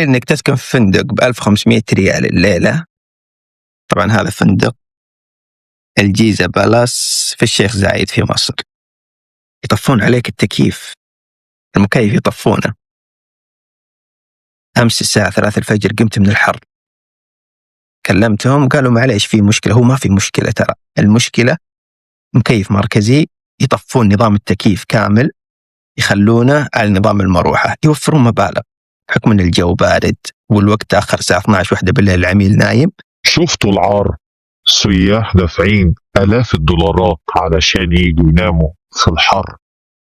إنك تسكن في فندق ب1500 ريال الليلة. طبعا هذا فندق الجيزة بالاس في الشيخ زايد في مصر. يطفون عليك التكييف، المكيف يطفونه. أمس الساعة 3 الفجر قمت من الحر، كلمتهم قالوا معليش في مشكلة. هو ما في مشكلة، ترى المشكلة مكيف مركزي، يطفون نظام التكييف كامل، يخلونه على نظام المروحة، يوفرون مبالغ حكم ان الجو بارد والوقت تأخر الساعة 12 واحدة بالليل، العميل نايم. شفتوا العار؟ سياح دافعين آلاف الدولارات علشان يجوا يناموا في الحر،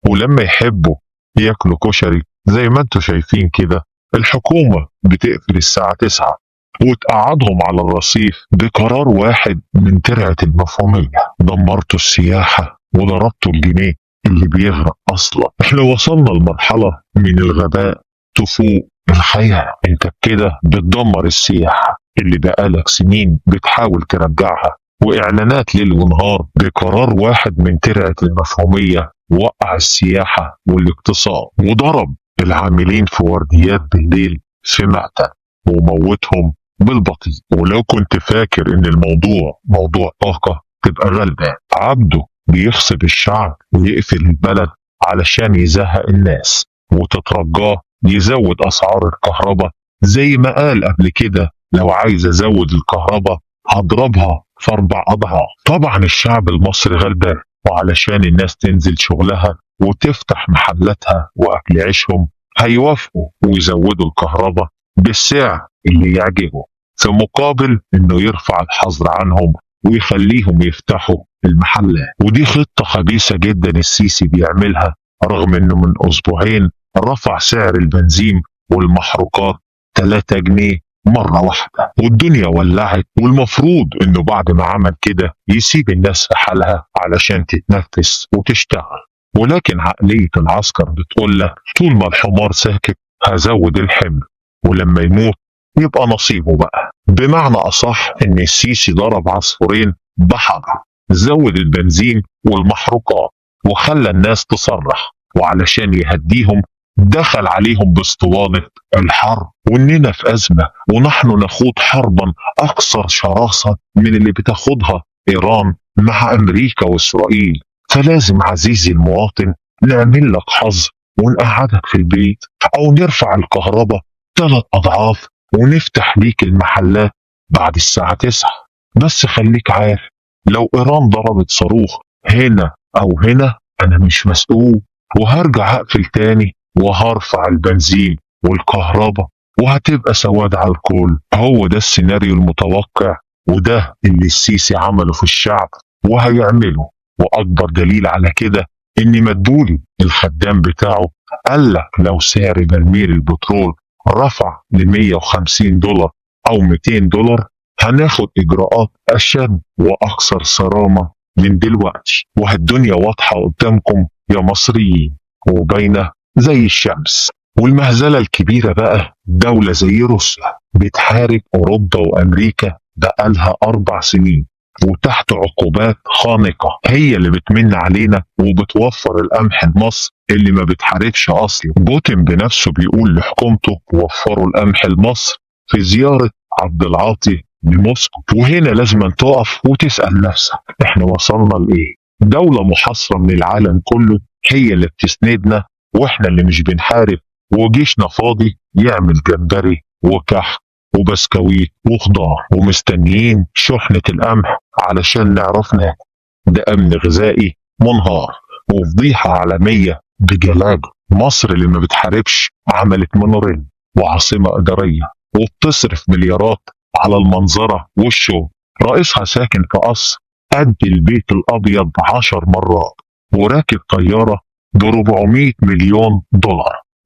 ولما يحبوا ياكلوا كشري زي ما انتوا شايفين كده الحكومة بتقفل الساعة 9 وتقعدهم على الرصيف بقرار واحد من ترعة المفهومية. دمرتوا السياحة وضربتوا الجنيه اللي بيغرق أصلا. احنا وصلنا لمرحلة من الغباء تفوق الخيال. انت كده بتدمر السياحة اللي بقالك سنين بتحاول ترجعها، وإعلانات ليل ونهار بقرار واحد من ترعة المفهومية وقع السياحة والاقتصاد، وضرب العاملين في ورديات بالليل في مقتل وموتهم بالبطيء. ولو كنت فاكر ان الموضوع موضوع طاقة تبقى غلبان. عبده بيغصب الشعب ويقفل البلد علشان يزهق الناس، وتترجاه يزود أسعار الكهرباء زي ما قال قبل كده لو عايز أزود الكهرباء هضربها في 4 أضعاف. طبعا الشعب المصري غلبان، وعلشان الناس تنزل شغلها وتفتح محلاتها وأكل عيشهم هيوافقوا ويزودوا الكهرباء بالسعر اللي يعجبه، في مقابل انه يرفع الحظر عنهم ويخليهم يفتحوا المحلات. ودي خطة خبيثة جدا السيسي بيعملها، رغم انه من اسبوعين رفع سعر البنزين والمحروقات 3 جنيه مرة واحدة والدنيا ولعت. والمفروض انه بعد ما عمل كده يسيب الناس في حالها علشان تتنفس وتشتغل، ولكن عقلية العسكر بتقول له طول ما الحمار ساكت هزود الحمل، ولما يموت يبقى نصيبه بقى. بمعنى أصح إن السيسي ضرب عصفورين بحجر، زود البنزين والمحروقات وخلى الناس تصرح، وعلشان يهديهم دخل عليهم باسطوانة الحرب وإننا في أزمة ونحن نخوض حربا أكثر شراسة من اللي بتاخدها إيران مع أمريكا وإسرائيل، فلازم عزيزي المواطن نعمل لك حظ ونقعدك في البيت أو نرفع الكهرباء 3 أضعاف ونفتح ليك المحلات بعد الساعة 9. بس خليك عارف لو إيران ضربت صاروخ هنا أو هنا أنا مش مسؤول، وهرجع أقفل تاني وهرفع البنزين والكهرباء وهتبقى سواد على الكل. هو ده السيناريو المتوقع، وده اللي السيسي عمله في الشعب وهيعمله. وأكبر دليل على كده إن مدبولي الخدام بتاعه قال لك لو سعر برميل البترول رفع ل$150 أو $200 هناخد إجراءات أشد وأكثر صرامة من دلوقتي. والدنيا واضحة قدامكم يا مصريين وباينة زي الشمس. والمهزلة الكبيرة بقى دولة زي روسيا بتحارب أوروبا وأمريكا بقالها 4 سنين وتحت عقوبات خانقة، هي اللي بتمن علينا وبتوفر القمح لمصر اللي ما بتحاربش أصلا. بوتين بنفسه بيقول لحكومته وفروا القمح لمصر في زيارة عبد العاطي لموسكو. وهنا لازم تقف وتسأل نفسك احنا وصلنا لإيه؟ دولة محاصرة من العالم كله هي اللي بتسندنا واحنا اللي مش بنحارب، وجيشنا فاضي يعمل جمبري وكحك وبسكويت وخضار ومستنيين شحنة القمح علشان نعرف ناكل. ده أمن غذائي منهار وفضيحة عالمية بجلاجة. مصر اللي ما بتحاربش عملت مونوريل وعاصمة إدارية وبتصرف مليارات على المنظرة والشو. رئيسها ساكن في قصر قد البيت الأبيض 10 مرات وراكب طيارة ب$400 مليون،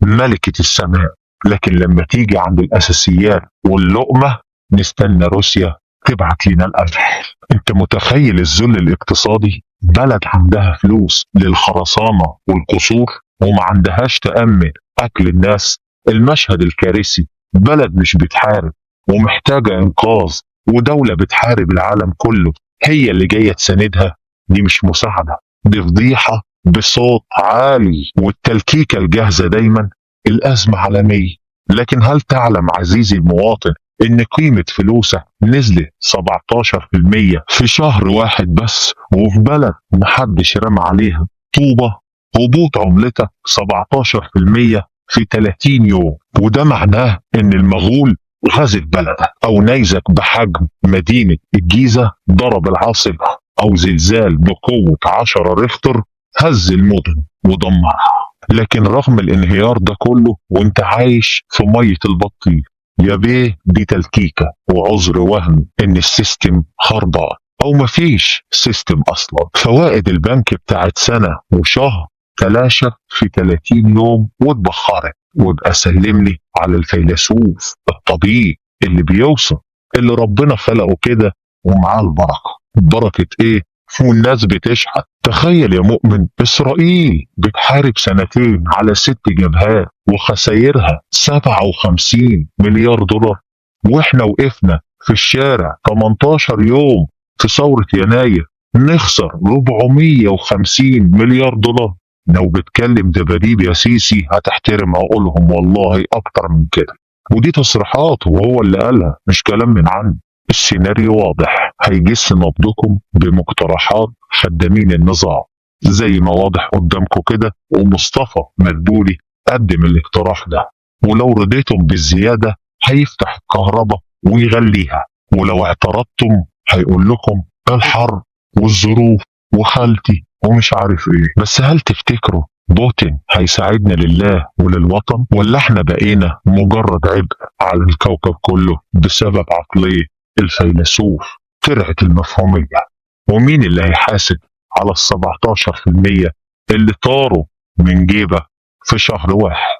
ملكة السماء. لكن لما تيجي عند الأساسيات واللقمة نستنى روسيا تبعت لنا القمح. انت متخيل الذل الاقتصادي؟ بلد عندها فلوس للخرسانة والقصور وما عندهاش تأمن أكل الناس. المشهد الكارثي، بلد مش بتحارب ومحتاجة إنقاذ، ودولة بتحارب العالم كله هي اللي جاية تساندها. دي مش مساعدة، دي فضيحة بصوت عالي. والتلكيكة الجاهزة دايما الأزمة عالمية، لكن هل تعلم عزيزي المواطن إن قيمة فلوسك نزلت 17% في شهر واحد بس، وفي بلد محدش رمى عليها طوبة؟ هبوط عملتك 17% في 30 يوم، وده معناه إن المغول غزت بلدك، أو نيزك بحجم مدينة الجيزة ضرب العاصمة، أو زلزال بقوة 10 ريختر هز المدن ودمرها. لكن رغم الانهيار ده كله وانت عايش في مية البطيخ يا بيه، دي تلكيكة وعذر وهم ان السيستم خربان او مفيش سيستم اصلا. فوائد البنك بتاعت سنة وشهر تلاشت في 30 يوم واتبخرت. وابقى سلم لي على الفيلسوف الطبيب اللي بيوصف اللي ربنا خلقه كده ومعاه البركة. بركة ايه؟ والناس بتشحت. تخيل يا مؤمن، إسرائيل بتحارب سنتين على 6 جبهات وخسائرها 57 مليار دولار، وإحنا وقفنا في الشارع 18 يوم في ثورة يناير نخسر 450 مليار دولار. لو بتكلم دباديب يا سيسي هتحترم عقولهم والله أكتر من كده. ودي تصريحات وهو اللي قالها، مش كلام من عنه. السيناريو واضح، هيجس نبضكم بمقترحات خدامين النظام زي ما واضح قدامكم كده. ومصطفى مدبولي قدم الاقتراح ده، ولو رضيتم بالزيادة هيفتح الكهرباء ويغليها، ولو اعترضتم هيقول لكم الحرب والظروف وخالتي ومش عارف ايه. بس هل تفتكروا بوتين هيساعدنا لله وللوطن، ولا احنا بقينا مجرد عبء على الكوكب كله بسبب عقلية الفيلسوف ترعة المفهومية؟ ومين اللي هيحاسب على ال17% اللي طاروا من جيبه في شهر واحد؟